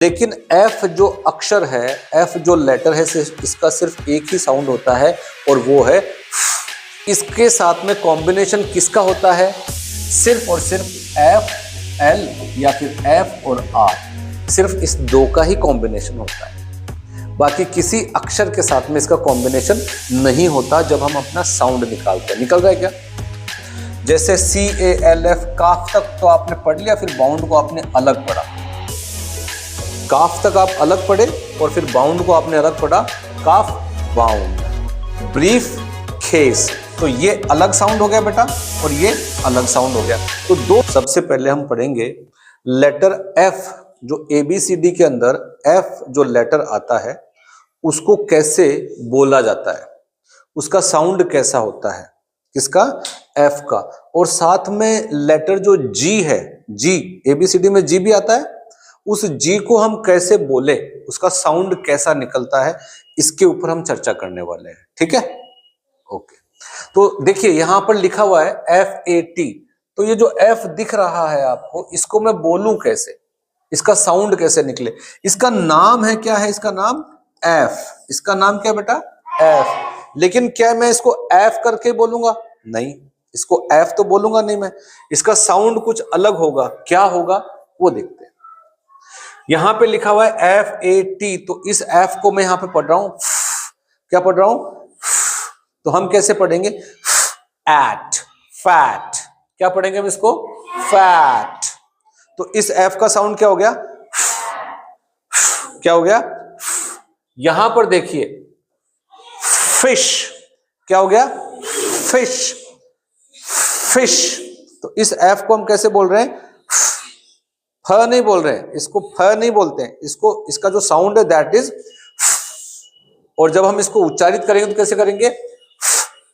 लेकिन एफ जो अक्षर है, एफ जो लेटर है, इसका सिर्फ एक ही साउंड होता है और वो है। इसके साथ में कॉम्बिनेशन किसका होता है? सिर्फ और सिर्फ एफ एल या फिर एफ और आर, सिर्फ इस दो का ही कॉम्बिनेशन होता है। बाकी किसी अक्षर के साथ में इसका कॉम्बिनेशन नहीं होता जब हम अपना साउंड निकालते हैं। निकल रहा है क्या? जैसे CALF, काफ तक तो आपने पढ़ लिया, फिर बाउंड को आपने अलग पढ़ा। काफ तक आप अलग पढ़े और फिर बाउंड को आपने अलग पढ़ा। काफ बाउंड, ब्रीफ केस, तो ये अलग साउंड हो गया बेटा और ये अलग साउंड हो गया। तो दो, सबसे पहले हम पढ़ेंगे लेटर F, जो ABCD के अंदर F जो लेटर आता है उसको कैसे बोला जाता है, उसका साउंड कैसा होता है, किसका? F का। और साथ में लेटर जो G है, G, ABCD में G भी आता है, उस G को हम कैसे बोले, उसका साउंड कैसा निकलता है, इसके ऊपर हम चर्चा करने वाले हैं। ठीक है, ओके। तो देखिए यहां पर लिखा हुआ है FAT, तो ये जो F दिख रहा है आपको, इसको मैं बोलूं कैसे, इसका साउंड कैसे निकले? इसका नाम है, क्या है इसका नाम? F। इसका नाम क्या बेटा? F। लेकिन क्या मैं इसको F करके बोलूंगा? नहीं, इसको F तो बोलूंगा नहीं मैं, इसका साउंड कुछ अलग होगा। क्या होगा वो देखते हैं। यहां पे लिखा हुआ है FAT, तो इस F को मैं यहां पे पढ़ रहा हूं, क्या पढ़ रहा हूं? तो हम कैसे पढ़ेंगे? At, fat. क्या पढ़ेंगे हम इसको? फैट। तो इस F का साउंड क्या हो गया? क्या हो गया? यहां पर देखिए फिश, क्या हो गया? Fish, fish. तो इस F को हम कैसे बोल रहे हैं? फ नहीं बोल रहे हैं, इसको फ नहीं बोलते हैं, इसको, इसका जो साउंड है दैट इज। और जब हम इसको उच्चारित करेंगे तो कैसे करेंगे?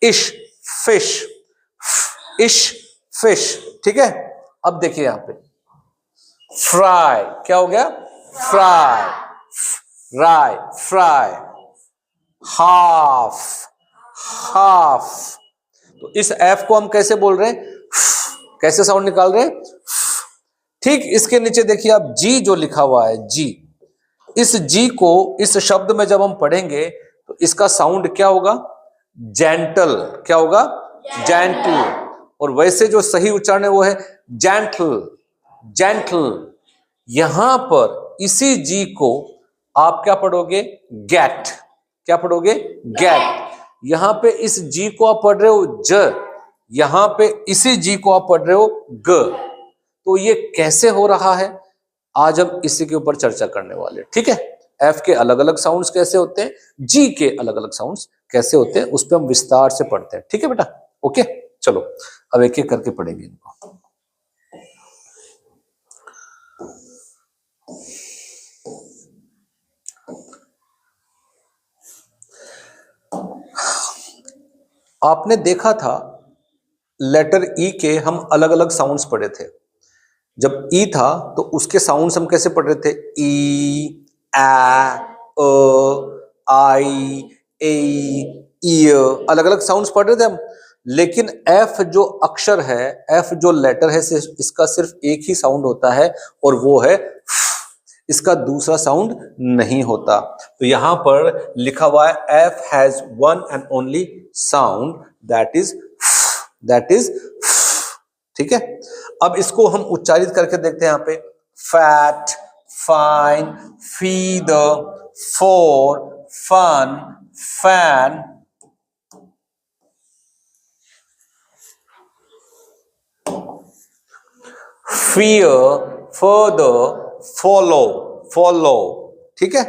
इश, फिश, इश, फिश। ठीक है, अब देखिए यहां पे फ्राई, क्या हो गया? फ्राई, राय, फ्राई, हाफ, हाफ। तो इस F को हम कैसे बोल रहे हैं? कैसे साउंड निकाल रहे हैं? ठीक इसके नीचे देखिए आप G जो लिखा हुआ है, G, इस G को इस शब्द में जब हम पढ़ेंगे तो इसका साउंड क्या होगा? जेंटल। क्या होगा? जेंटल। और वैसे जो सही उच्चारण है वो है जेंटल, जेंटल। यहां पर इसी G को आप क्या पढ़ोगे? गेट। क्या पढ़ोगे? गेट। यहां पे इस G को आप पढ़ रहे हो ज, यहां पे इसी G को आप पढ़ रहे हो ग। तो ये कैसे हो रहा है, आज हम इसी के ऊपर चर्चा करने वाले। ठीक है, F के अलग अलग साउंड्स कैसे होते हैं, G के अलग अलग साउंड्स कैसे होते हैं, उस पर हम विस्तार से पढ़ते हैं। ठीक है बेटा, ओके। चलो अब एक एक करके पढ़ेंगे इनको। आपने देखा था लेटर E के हम अलग अलग साउंड्स पढ़े थे। जब E था तो उसके साउंड्स हम कैसे पढ़ रहे थे? ई, आ, आई, ए, अलग अलग साउंड्स पढ़ रहे थे हम। लेकिन F जो अक्षर है, F जो लेटर है, इसका सिर्फ एक ही साउंड होता है और वो है, इसका दूसरा साउंड नहीं होता। तो यहां पर लिखा हुआ है F has one and only sound, that is. ठीक है, अब इसको हम उच्चारित करके देखते हैं। यहां पे fat, fine, feather, for, fun, fan, fear, further, follow, follow. ठीक है,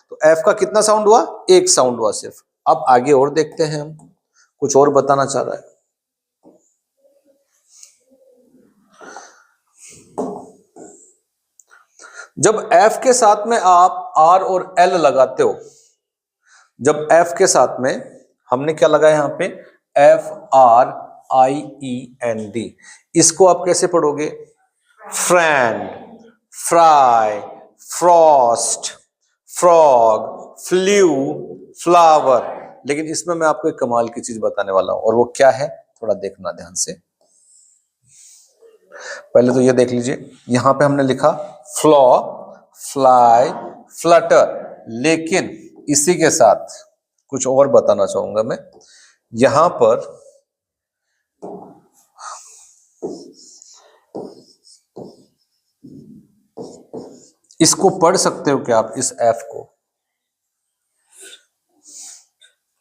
तो F का कितना साउंड हुआ? एक साउंड हुआ सिर्फ। अब आगे और देखते हैं, हम कुछ और बताना चाह रहा है। जब F के साथ में आप R और L लगाते हो, जब F के साथ में हमने क्या लगाया यहां पे? FRIEND, इसको आप कैसे पढ़ोगे? Friend, fry, Frost, frog, flu, flower. लेकिन इसमें मैं आपको एक कमाल की चीज बताने वाला हूं, और वो क्या है थोड़ा देखना ध्यान से। पहले तो ये देख लीजिए, यहां पे हमने लिखा फ्लॉ, फ्लाई, फ्लटर। लेकिन इसी के साथ कुछ और बताना चाहूंगा मैं। यहां पर इसको पढ़ सकते हो क्या आप? इस एफ को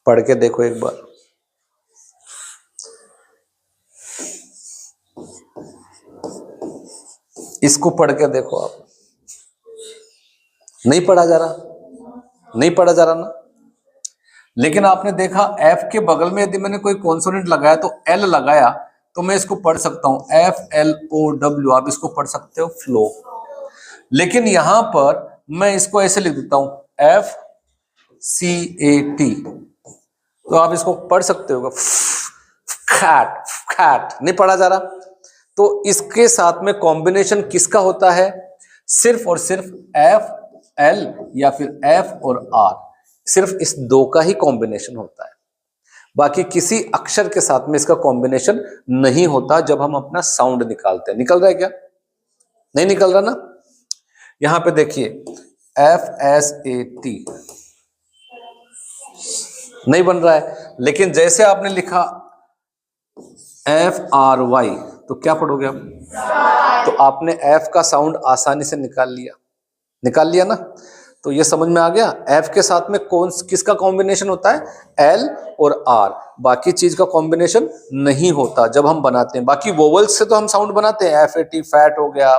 पढ़ के देखो एक बार। इसको पढ़ के देखो आप। नहीं पढ़ा जा रहा, नहीं पढ़ा जा रहा ना। लेकिन आपने देखा एफ के बगल में यदि मैंने कोई कॉन्सोनेंट लगाया तो एल लगाया, तो मैं इसको पढ़ सकता हूं FLOW। आप इसको पढ़ सकते हो फ्लो। लेकिन यहां पर मैं इसको ऐसे लिख देता हूं FCAT, तो आप इसको पढ़ सकते हो खैट, खैट। नहीं पढ़ा जा रहा। तो इसके साथ में कॉम्बिनेशन किसका होता है? सिर्फ और सिर्फ FL या फिर F और R, सिर्फ इस दो का ही कॉम्बिनेशन होता है। बाकी किसी अक्षर के साथ में इसका कॉम्बिनेशन नहीं होता जब हम अपना साउंड निकालते हैं। निकल रहा है क्या? नहीं निकल रहा ना। यहां पे देखिए FSAT नहीं बन रहा है। लेकिन जैसे आपने लिखा FRY, तो क्या पढ़ोगे आप? तो आपने F का साउंड आसानी से निकाल लिया ना। तो ये समझ में आ गया। F के साथ में किसका कॉम्बिनेशन होता है? L और R। बाकी चीज का कॉम्बिनेशन नहीं होता जब हम बनाते हैं। बाकी वोवल्स से तो हम साउंड बनाते हैं, FAT फैट हो गया,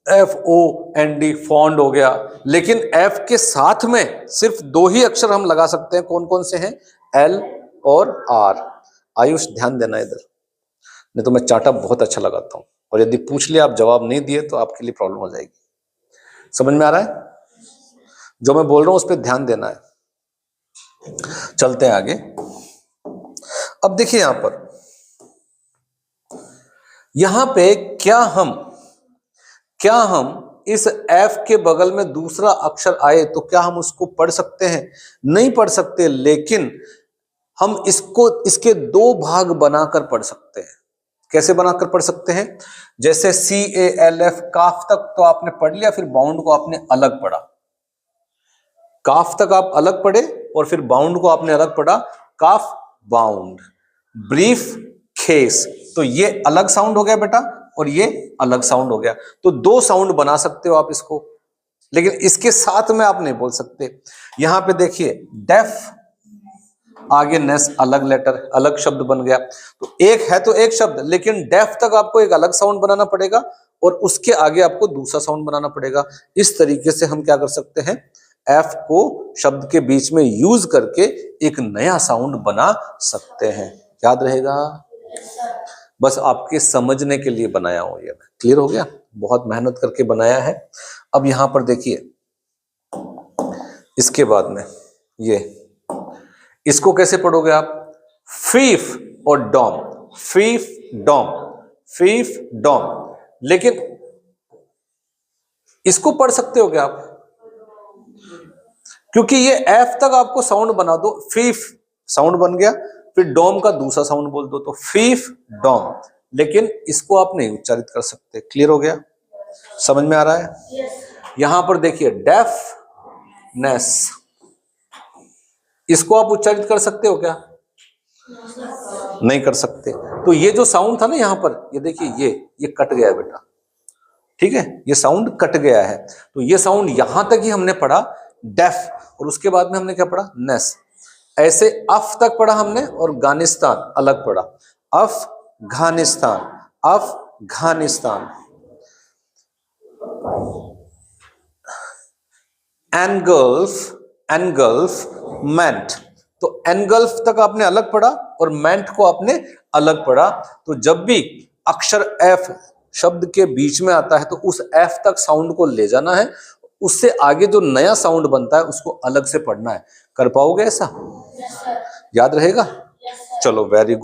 FOND फॉन्ड हो गया। लेकिन F के साथ में सिर्फ दो ही अक्षर हम लगा सकते हैं। कौन कौन से हैं? L और R। आयुष ध्यान देना इधर, नहीं तो मैं चाटा बहुत अच्छा लगाता हूं, और यदि पूछ लिया आप जवाब नहीं दिए तो आपके लिए प्रॉब्लम हो जाएगी। समझ में आ रहा है? जो मैं बोल रहा हूं उस पर ध्यान देना है। चलते हैं आगे। अब देखिए यहां पे क्या हम इस F के बगल में दूसरा अक्षर आए तो क्या हम उसको पढ़ सकते हैं? नहीं पढ़ सकते। लेकिन हम इसके दो भाग बनाकर पढ़ सकते हैं। कैसे बनाकर पढ़ सकते हैं? जैसे CALF, काफ तक तो आपने पढ़ लिया, फिर बाउंड को आपने अलग पढ़ा। काफ तक आप अलग पढ़े और फिर बाउंड को आपने अलग पढ़ा। काफ बाउंड। ब्रीफ केस, तो ये अलग साउंड हो गया बेटा, और ये अलग साउंड हो गया। तो दो साउंड बना सकते हो आप इसको, लेकिन इसके साथ में आप नहीं बोल सकते। यहां पे देखिए डेफ, आगे नेस, अलग लेटर, अलग शब्द बन गया। तो एक है तो एक शब्द, लेकिन डेफ तक आपको एक अलग साउंड बनाना पड़ेगा और उसके आगे आपको दूसरा साउंड बनाना पड़ेगा। इस तरीके से हम क्या कर सकते हैं? एफ को शब्द के बीच में यूज करके एक नया साउंड बना सकते हैं। याद रहेगा? बस आपके समझने के लिए बनाया हूं ये। क्लियर हो गया? बहुत मेहनत करके बनाया है। अब यहां पर देखिए, इसके बाद में इसको कैसे पढ़ोगे आप? फीफ और डॉम, फीफ डॉम, फीफ डॉम। लेकिन इसको पढ़ सकते हो क्या आप? क्योंकि ये एफ तक आपको साउंड बना दो, फीफ साउंड बन गया, फिर डॉम का दूसरा साउंड बोल दो तो फीफ डॉम। लेकिन इसको आप नहीं उच्चारित कर सकते। क्लियर हो गया? समझ में आ रहा है? यहां पर देखिए डेफ नेस, इसको आप उच्चारित कर सकते हो क्या? नहीं कर सकते। तो ये जो साउंड था ना यहां पर, ये देखिए ये कट गया बेटा। ठीक है, ये साउंड कट गया है। तो ये साउंड यहां तक ही हमने पढ़ा डेफ, और उसके बाद में हमने क्या पढ़ा? नेस। ऐसे अफ तक पढ़ा हमने, और गानिस्तान अलग पढ़ा। अफगानिस्तान, अफगानिस्तान। एनगल्फ, एनगल्फमेंट, तो एनगल्फ तक आपने अलग पढ़ा और मेंट को आपने अलग पढ़ा। तो जब भी अक्षर एफ शब्द के बीच में आता है तो उस एफ तक साउंड को ले जाना है, उससे आगे जो नया साउंड बनता है उसको अलग से पढ़ना है। कर पाओगे ऐसा? याद रहेगा? चलो वेरी गुड।